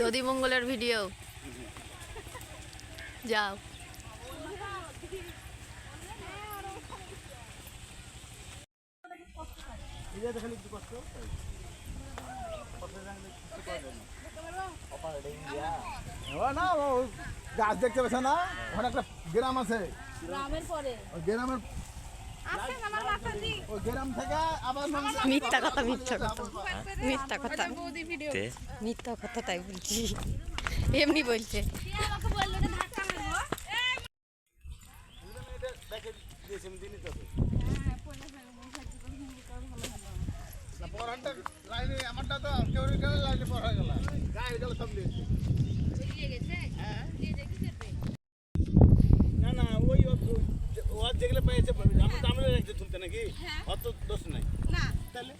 দধি মঙ্গলের ভিডিও যাও। না গাছ দেখতে পাচ্ছে না, ওখানে একটা গ্রাম আছে, গ্রামের পরে ওই গ্রামের ওই গ্রাম থেকে আবার মিথ্যা কথা মিথ্যা কথা তাই বলছি, এমনি বলছে। আমারটা তো লাইনে পড়া গেল, গায়ে গেল সব না না ওই যেগুলো পেয়েছে আমরা তুলতে নাকি অত দোষ নাই তাহলে